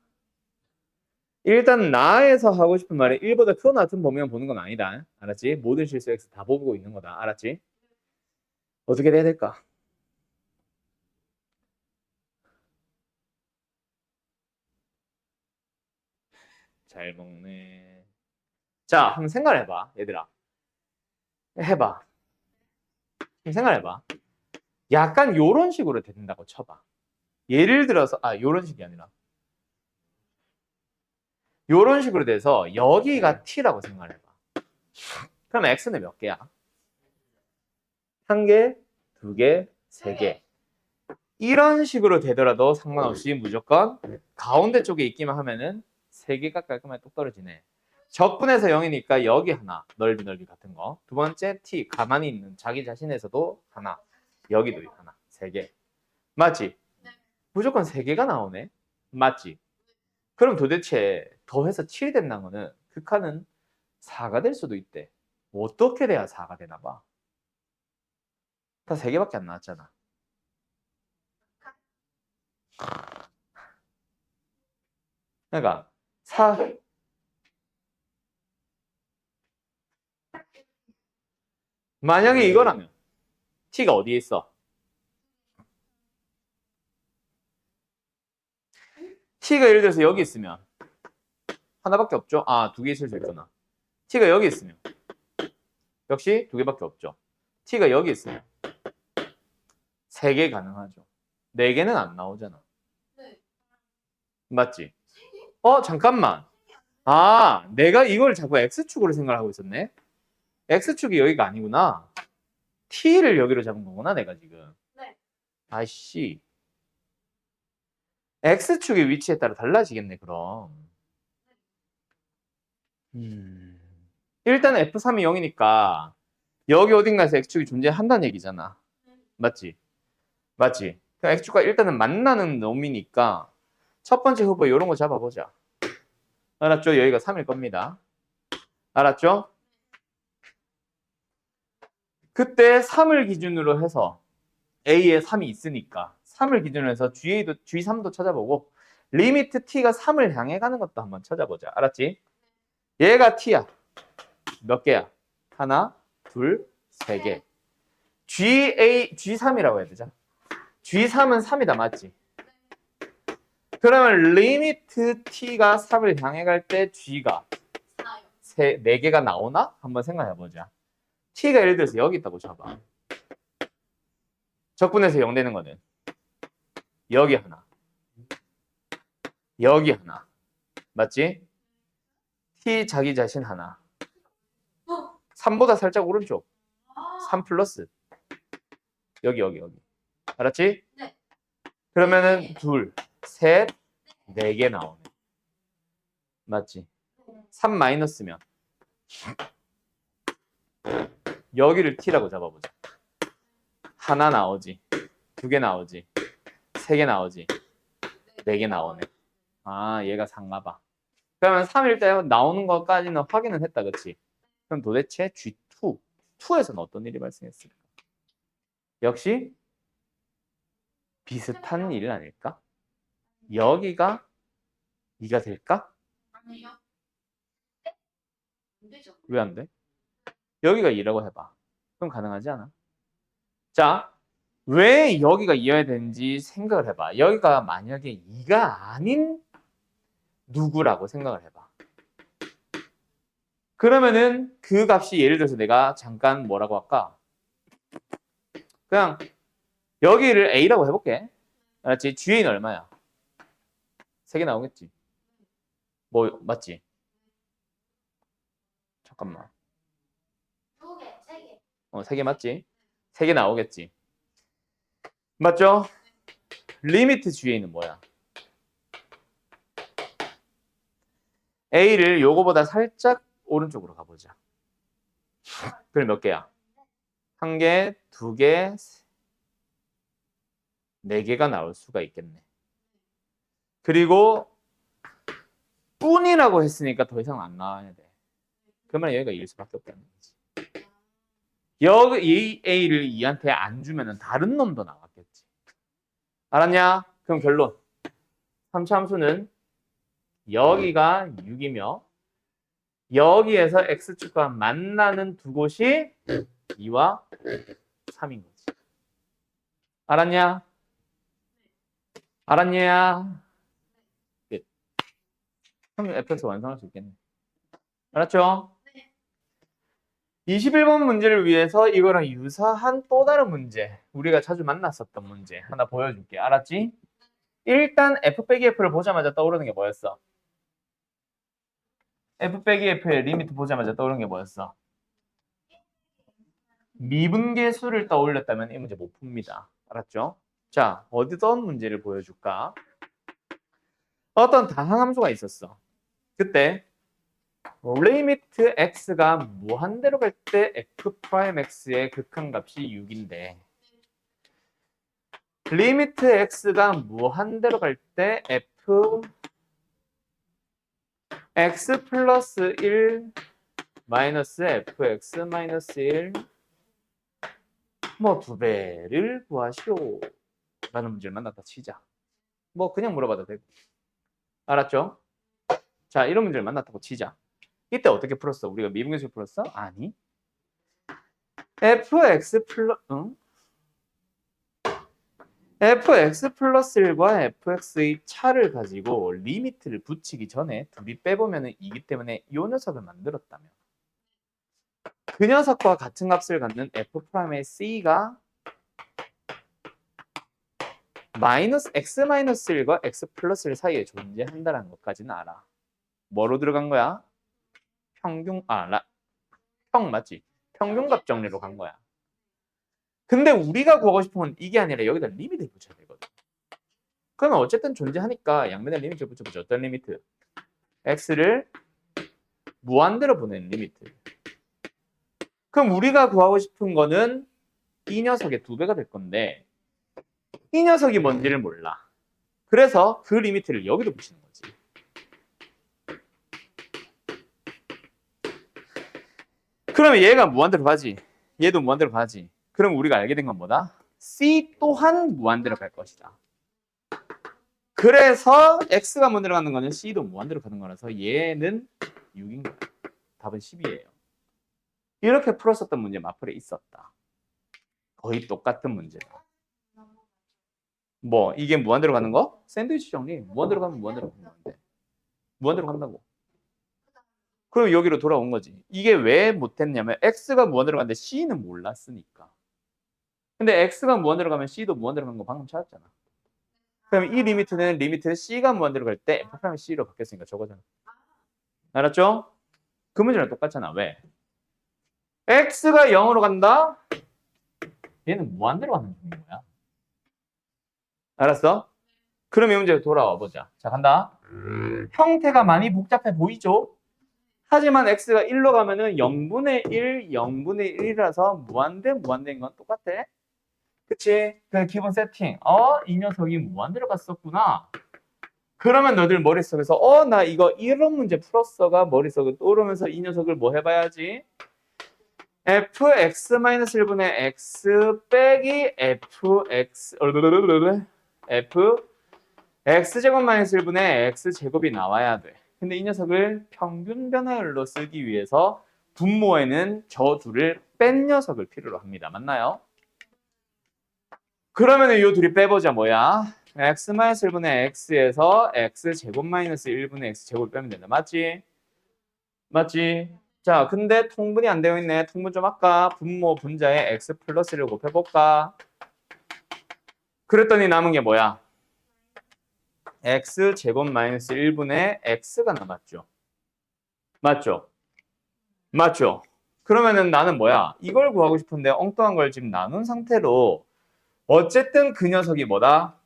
일단 나에서 하고 싶은 말이 1보다 크거나 같은 범위만 보는 건 아니다. 알았지? 모든 실수 X 다 보고 있는 거다. 알았지? 어떻게 돼야 될까? 잘 먹네. 자, 한번 생각을 해봐, 얘들아. 해봐. 한번 생각을 해봐. 약간 요런 식으로 된다고 쳐봐. 예를 들어서, 요런 식이 아니라 요런 식으로 돼서 여기가 T라고 생각을 해봐. 그럼 X는 몇 개야? 한 개, 두 개, 세 개. 이런 식으로 되더라도 상관없이 무조건 가운데 쪽에 있기만 하면은 3개가 깔끔하게 똑 떨어지네. 적분해서 0이니까 여기 하나, 넓이 같은 거. 두 번째 t, 가만히 있는 자기 자신에서도 하나, 여기도 하나, 3개. 맞지? 네. 무조건 3개가 나오네. 맞지? 그럼 도대체 더해서 7이 된다는 거는 극한은 4가 될 수도 있대. 어떻게 돼야 4가 되나 봐. 다 3개밖에 안 나왔잖아. 그러니까 4 만약에 이거라면 t가 어디에 있어? t가 예를 들어서 여기 있으면 하나밖에 없죠? 아, 2개 있을 수 있구나. t가 여기 있으면 역시 2개밖에 없죠. t가 여기 있으면 3개 가능하죠. 4개는 안 나오잖아. 네. 맞지? 잠깐만. 내가 이걸 자꾸 x축으로 생각하고 있었네. x축이 여기가 아니구나. t를 여기로 잡은 거구나, 내가 지금. 네. 아이씨. x축의 위치에 따라 달라지겠네, 그럼. 일단 f3이 0이니까 여기 어딘가에서 x축이 존재한다는 얘기잖아. 맞지? 맞지? 그럼 x축과 일단은 만나는 놈이니까 첫 번째 후보 이런 거 잡아보자. 알았죠? 여기가 3일 겁니다. 알았죠? 그때 3을 기준으로 해서 A에 3이 있으니까 3을 기준으로 해서 G도, G3도 찾아보고 리미트 T가 3을 향해 가는 것도 한번 찾아보자. 알았지? 얘가 T야. 몇 개야? 하나, 둘, 세 개. G3이라고 해야 되죠. G3은 3이다. 맞지? 그러면 리미트 T가 3을 향해 갈 때 G가 4개가 나오나? 한번 생각해보자. T가 예를 들어서 여기 있다고 쳐봐. 적분해서 0 되는 거는 여기 하나, 여기 하나. 맞지? T 자기 자신 하나. 3보다 살짝 오른쪽. 3 플러스. 여기. 알았지? 네. 그러면은 둘, 셋, 4개 나오네. 맞지? 3 마이너스면 여기를 T라고 잡아보자. 하나 나오지. 2개 나오지. 3개 나오지. 4개 나오네. 얘가 4인가 봐. 그러면 3일 때 나오는 것까지는 확인은 했다. 그치? 그럼 도대체 G2, 2에서는 어떤 일이 발생했을까? 역시 비슷한 일 아닐까? 여기가 2가 될까? 아니요. 안 되죠. 왜 안 돼? 여기가 2라고 해봐. 그럼 가능하지 않아? 자, 왜 여기가 2여야 되는지 생각을 해봐. 여기가 만약에 2가 아닌 누구라고 생각을 해봐. 그러면은 그 값이 예를 들어서 내가 잠깐 뭐라고 할까? 그냥 여기를 A라고 해볼게. 알았지? G는 얼마야? 3개 나오겠지? 뭐 맞지? 잠깐만. 2개, 3개. 3개 맞지? 3개 나오겠지? 맞죠? 리미트 G는 뭐야? A를 요거보다 살짝 오른쪽으로 가보자. 그럼 몇 개야? 1개, 2개, 4개가 나올 수가 있겠네. 그리고 뿐이라고 했으니까 더 이상 안 나와야 돼. 그러면 여기가 2일 수밖에 없다는 거지. 여기 A를 2한테 안 주면 다른 놈도 나왔겠지. 알았냐? 그럼 결론. 3차 함수는 여기가 6이며 여기에서 X축과 만나는 두 곳이 2와 3인 거지. 알았냐? 알았냐? 끝. 그럼 fx 완성할 수 있겠네. 알았죠? 21번 문제를 위해서 이거랑 유사한 또 다른 문제, 우리가 자주 만났었던 문제 하나 보여줄게. 알았지? 일단 f 빼기 f를 보자마자 떠오르는 게 뭐였어? f 빼기 f의 리미트 보자마자 떠오르는 게 뭐였어? 미분계수를 떠올렸다면 이 문제 못 풉니다. 알았죠? 자, 어떤 문제를 보여줄까? 어떤 다항함수가 있었어. 그때 리미트 x가 무한대로 갈 때 f 프라임 x의 극한값이 6인데 리미트 x가 무한대로 갈 때 f x 플러스 1 마이너스 fx 마이너스 1 뭐 2배를 구하시오 라는 문제를 만났다 치자. 뭐 그냥 물어봐도 되고. 알았죠? 자, 이런 문제를 만났다고 치자. 이때 어떻게 풀었어? 우리가 미분계수를 풀었어? 아니. fx 플러스 1과 fx의 차를 가지고 리미트를 붙이기 전에 둘이 빼보면 이기 때문에 이 녀석을 만들었다면 그 녀석과 같은 값을 갖는 f'의 c가 마이너스 x 마이너스 1과 x 플러스 1 사이에 존재한다는 것까지는 알아. 뭐로 들어간 거야? 평 맞지? 평균값 정리로 간 거야. 근데 우리가 구하고 싶은 건 이게 아니라 여기다 리미트를 붙여야 되거든. 그러면 어쨌든 존재하니까 양면에 리미트를 붙여보죠. 어떤 리미트? x를 무한대로 보내는 리미트. 그럼 우리가 구하고 싶은 거는 이 녀석의 2배가 될 건데 이 녀석이 뭔지를 몰라. 그래서 그 리미트를 여기도 붙이는 거지. 그러면 얘가 무한대로 가지. 얘도 무한대로 가지. 그럼 우리가 알게 된 건 뭐다? C 또한 무한대로 갈 것이다. 그래서 X가 무한대로 가는 거는 C도 무한대로 가는 거라서 얘는 6인 거야. 답은 10이에요. 이렇게 풀었었던 문제 마플에 있었다. 거의 똑같은 문제다. 뭐 이게 무한대로 가는 거? 샌드위치 정리. 무한대로 가면 무한대로 가는 건데. 무한대로 간다고. 그럼 여기로 돌아온 거지. 이게 왜 못했냐면 X가 무한대로 가는데 C는 몰랐으니까. 근데 X가 무한대로 가면 C도 무한대로 가는 거 방금 찾았잖아. 그럼 이 리미트는 C가 무한대로 갈 때 F'이 C로 바뀌었으니까 저거잖아. 알았죠? 그 문제랑 똑같잖아. 왜? X가 0으로 간다? 얘는 무한대로 가는 중인 거야. 알았어? 그럼 이 문제 돌아와 보자. 자, 간다. 형태가 많이 복잡해 보이죠? 하지만 x가 1로 가면은 0분의 1, 0분의 1이라서 무한대인 건 똑같아. 그치? 그 기본 세팅. 이 녀석이 무한대로 갔었구나. 그러면 너들 머릿속에서 나 이거 이런 문제 풀었어가 머릿속에 떠오르면서 이 녀석을 뭐 해봐야지? fx-1분의 x 빼기 x제곱 마이너스 1분의 x제곱이 나와야 돼. 근데 이 녀석을 평균 변화율로 쓰기 위해서 분모에는 저 둘을 뺀 녀석을 필요로 합니다. 맞나요? 그러면 이 둘이 빼보자. 뭐야? x 마이너스 1분의 x에서 x제곱 마이너스 1분의 x제곱을 빼면 된다. 맞지? 맞지? 자, 근데 통분이 안 되어 있네. 통분 좀 할까? 분모 분자에 x 플러스를 곱해볼까? 그랬더니 남은 게 뭐야? x제곱 마이너스 1분의 x가 남았죠. 맞죠? 맞죠? 그러면은 나는 뭐야? 이걸 구하고 싶은데 엉뚱한 걸 지금 나눈 상태로 어쨌든 그 녀석이 뭐다?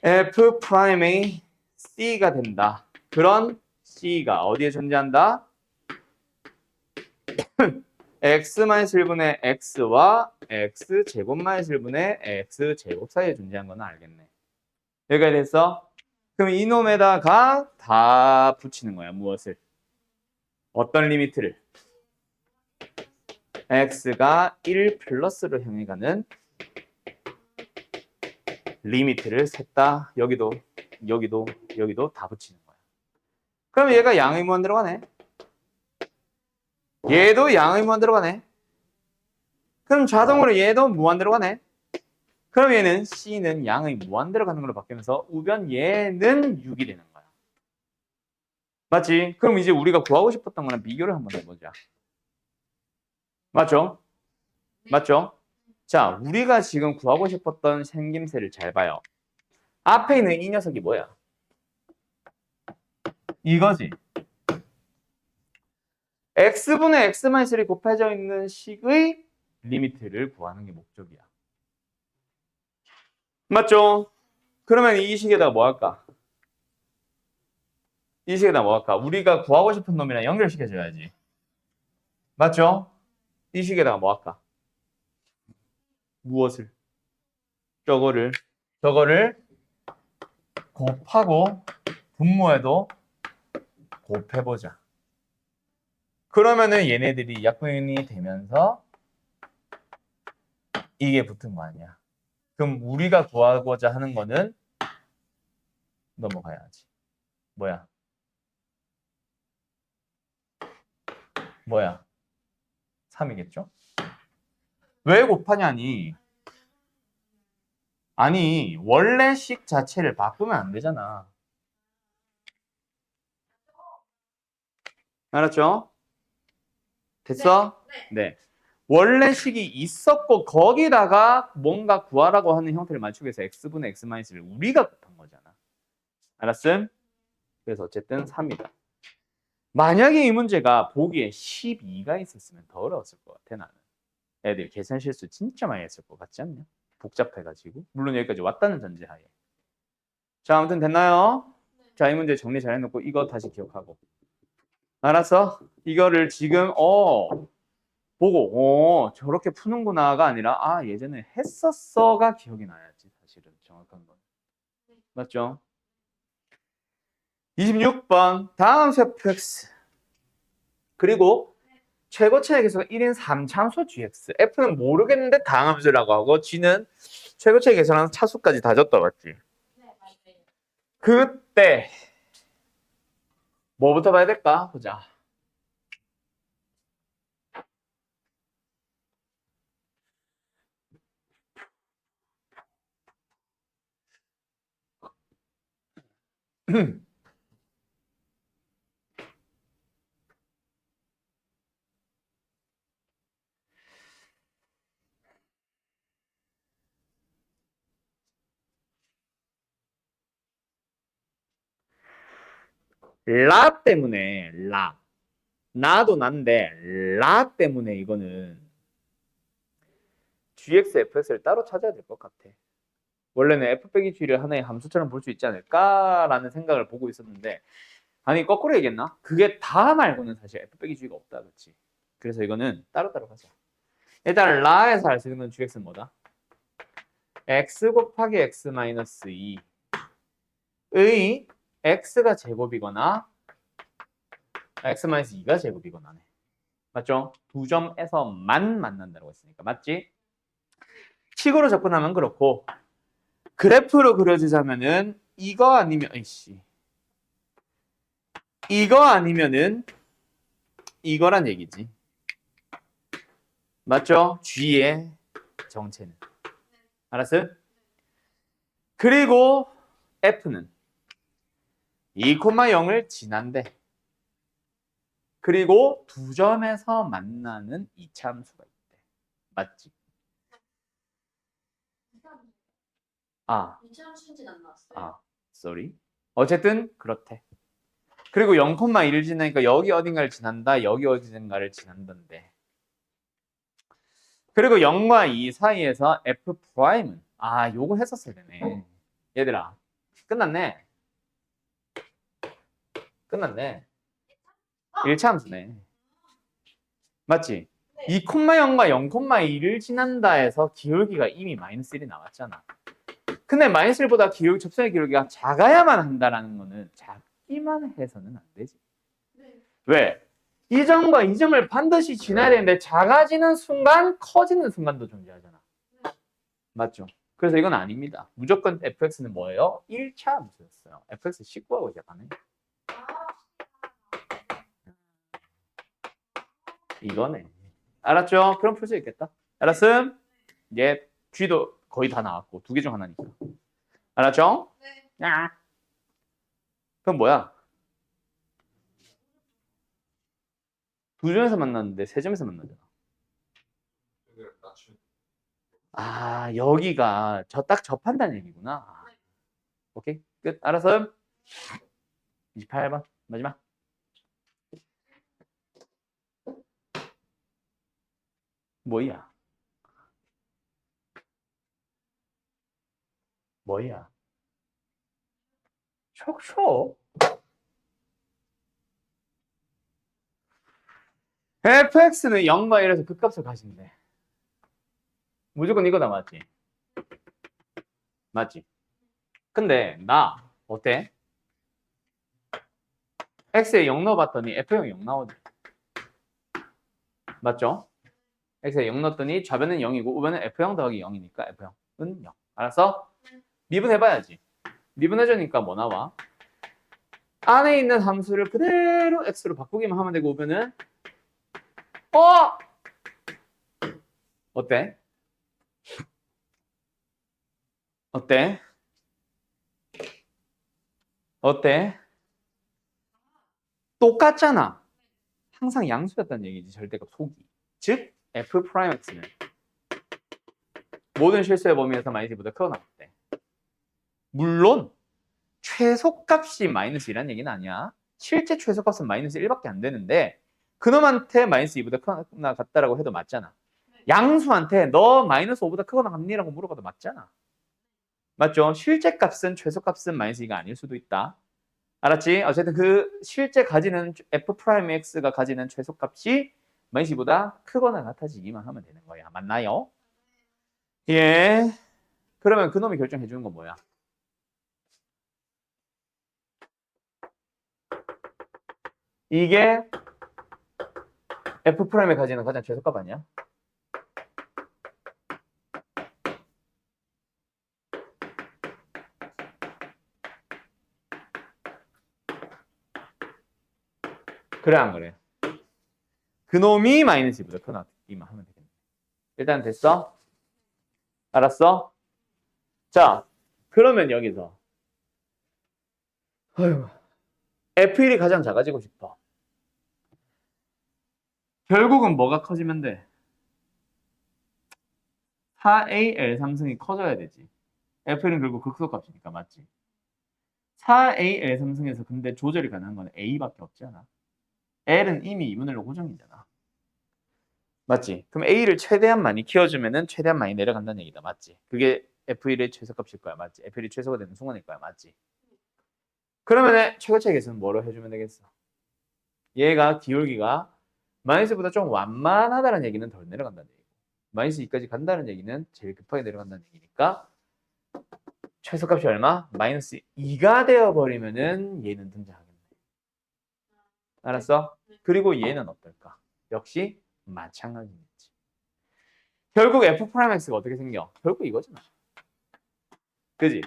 f'이 c가 된다. 그런 c가 어디에 존재한다? x-1분의 x와 x제곱-1분의 x제곱 사이에 존재한 건 알겠네. 여기가 됐어? 그럼 이놈에다가 다 붙이는 거야. 무엇을? 어떤 리미트를? x가 1 플러스로 향해 가는 리미트를 셋다 여기도 다 붙이는 거야. 그럼 얘가 양의 무한 들어가네. 얘도 양의 무한 들어가네. 그럼 자동으로 얘도 무한 들어가네. 그럼 얘는 C는 양의 무한 들어가는 걸로 바뀌면서 우변 얘는 6이 되는 거야. 맞지? 그럼 이제 우리가 구하고 싶었던 거랑 비교를 한번 해보자. 맞죠? 맞죠? 자, 우리가 지금 구하고 싶었던 생김새를 잘 봐요. 앞에 있는 이 녀석이 뭐야? 이거지. x분의 x-1이 곱해져 있는 식의 리미트를 구하는 게 목적이야. 맞죠? 그러면 이 식에다가 뭐 할까? 이 식에다 뭐 할까? 우리가 구하고 싶은 놈이랑 연결시켜줘야지. 맞죠? 이 식에다가 뭐 할까? 무엇을? 저거를 곱하고 분모해도 곱해보자. 그러면은 얘네들이 약분이 되면서 이게 붙은 거 아니야. 그럼 우리가 구하고자 하는 거는 넘어가야지. 뭐야? 3이겠죠? 왜 곱하냐니? 아니, 원래식 자체를 바꾸면 안 되잖아. 알았죠? 됐어? 네. 원래식이 있었고 거기다가 뭔가 구하라고 하는 형태를 맞추기 위해서 x분의 x-를 우리가 곱한 거잖아. 알았음? 그래서 어쨌든 3이다. 만약에 이 문제가 보기에 12가 있었으면 더 어려웠을 것 같아, 나는. 애들 계산 실수 진짜 많이 했을 것 같지 않냐? 복잡해가지고. 물론 여기까지 왔다는 전제하에. 자, 아무튼 됐나요? 자, 이 문제 정리 잘 해놓고 이거 다시 기억하고. 알았어? 이거를 지금 보고 저렇게 푸는구나가 아니라 아 예전에 했었어가 기억이 나야지 사실은 정확한 건. 맞죠? 26번 다음 fx 그리고 최고차의 계수가 1인 3참수 gx f는 모르겠는데 다함수라고 하고 g는 최고차의 계산하는 차수까지 다 줬다 맞지? 그때 뭐부터 봐야 될까? 보자. 라 때문에 나도 난데 라 때문에 이거는 gx, fx를 따로 찾아야 될 것 같아. 원래는 f 빼기 g를 하나의 함수처럼 볼 수 있지 않을까라는 생각을 보고 있었는데 아니 거꾸로 얘기했나? 그게 다 말고는 사실 f 빼기 g가 없다 그렇지? 그래서 이거는 따로따로 가자. 일단 라에서 알 수 있는 건 gx는 뭐다? x 곱하기 x 마이너스 2의 x가 제곱이거나 x 마이너스 2가 제곱이거나네. 맞죠? 두 점에서만 만난다고 했으니까 맞지? 식으로 접근하면 그렇고 그래프로 그려주자면은 이거 아니면 이거 아니면은 이거란 얘기지. 맞죠? G의 정체는. 알았어요? 그리고 F는 2,0을 지난대. 그리고 두 점에서 만나는 이차함수가 있대. 맞지? 이처럼 순진 안 나왔어요. sorry. 어쨌든 그렇대. 그리고 0,1을 지나니까 여기 어딘가를 지난다, 여기 어딘가를 지난다인데. 그리고 0과 2 사이에서 F'은 요거 했었어야 되네. 얘들아, 끝났네. 1차 함수네. 맞지? 네. 2,0과 0,2를 지난다 해서 기울기가 이미 마이너스 1이 나왔잖아. 근데 마이너스 1보다 접선의 기울기가 작아야만 한다라는 거는 작기만 해서는 안 되지. 네. 왜? 이 점과 이 점을 반드시 지나야 되는데 작아지는 순간 커지는 순간도 존재하잖아. 네. 맞죠? 그래서 이건 아닙니다. 무조건 fx는 뭐예요? 1차 함수였어요. fx 19하고 시작하네. 이거네. 알았죠? 그럼 풀 수 있겠다. 알았음? 예, G도 거의 다 나왔고 2개 중 하나니까. 알았죠? 네. 야. 그럼 뭐야? 두 점에서 만났는데 세 점에서 만나잖아. 여기가 딱 접한다는 얘기구나. 오케이, 끝. 알았어? 28번 마지막. 뭐야? 촉촉? fx는 0과 1에서 극값을 가진대. 무조건 이거다, 맞지? 맞지? 근데 나 어때? x에 0 넣어봤더니 f형이 0 나오지. 맞죠? x에 0 넣었더니 좌변은 0이고 우변은 f형 더하기 0이니까 f형은 0. 알았어? 미분해봐야지. 미분해주니까 뭐 나와? 안에 있는 함수를 그대로 x로 바꾸기만 하면 되고 우변은 어? 어때? 어때? 어때? 똑같잖아. 항상 양수였다는 얘기지. 절대값 속이. 즉 f'x는 모든 실수의 범위에서 마이너스보다 크거나 같대. 물론 최소값이 마이너스 2라는 얘기는 아니야. 실제 최소값은 마이너스 1밖에 안 되는데 그놈한테 마이너스 2보다 크거나 같다라고 해도 맞잖아. 양수한테 너 마이너스 5보다 크거나 같니라고 물어봐도 맞잖아. 맞죠? 실제 값은 최소값은 마이너스 2가 아닐 수도 있다. 알았지? 어쨌든 그 실제 가지는 f'x가 가지는 최소값이 마이너스 2보다 크거나 같아지기만 하면 되는 거야. 맞나요? 예. 그러면 그놈이 결정해 주는 건 뭐야? 이게 f'에 가지는 가장 최소값 아니야? 그래 안 그래? 그놈이 마이너스 2보다 크거나 하면 되겠네. 일단 됐어? 알았어? 자, 그러면 여기서 어휴, F1이 가장 작아지고 싶어. 결국은 뭐가 커지면 돼? 4AL 삼성이 커져야 되지. F1은 결국 극소값이니까 맞지? 4AL 삼성에서 근데 조절이 가능한 건 A밖에 없잖아. L은 이미 2분의 1로 고정이잖아. 맞지? 그럼 A를 최대한 많이 키워주면은 최대한 많이 내려간다는 얘기다. 맞지? 그게 F1의 최소값일 거야. 맞지? F1이 최소가 되는 순간일 거야. 맞지? 그러면 최고차의 계수는 뭐로 해주면 되겠어? 얘가 기울기가 마이너스보다 좀 완만하다는 얘기는 덜 내려간다는 얘기고 마이너스 2까지 간다는 얘기는 제일 급하게 내려간다는 얘기니까 최소값이 얼마? 마이너스 2가 되어버리면은 얘는 등장하겠네. 알았어? 그리고 얘는 어떨까? 역시 마찬가지겠지. 결국 F'X가 어떻게 생겨? 결국 이거잖아. 그지?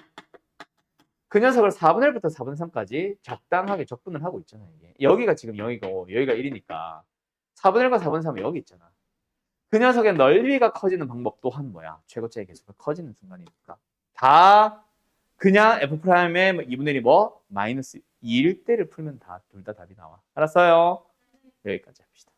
그 녀석을 4분의 1부터 4분의 3까지 적당하게 적분을 하고 있잖아. 이게. 여기가 지금 0이고 여기가 1이니까 4분의 1과 4분의 3은 여기 있잖아. 그 녀석의 넓이가 커지는 방법 또한 뭐야? 최고차의 계수가 커지는 순간이니까. 다 그냥 F'의 2분의 1이 뭐? 마이너스 2일 때를 풀면 다 둘 다 답이 나와. 알았어요? 여기까지 합시다.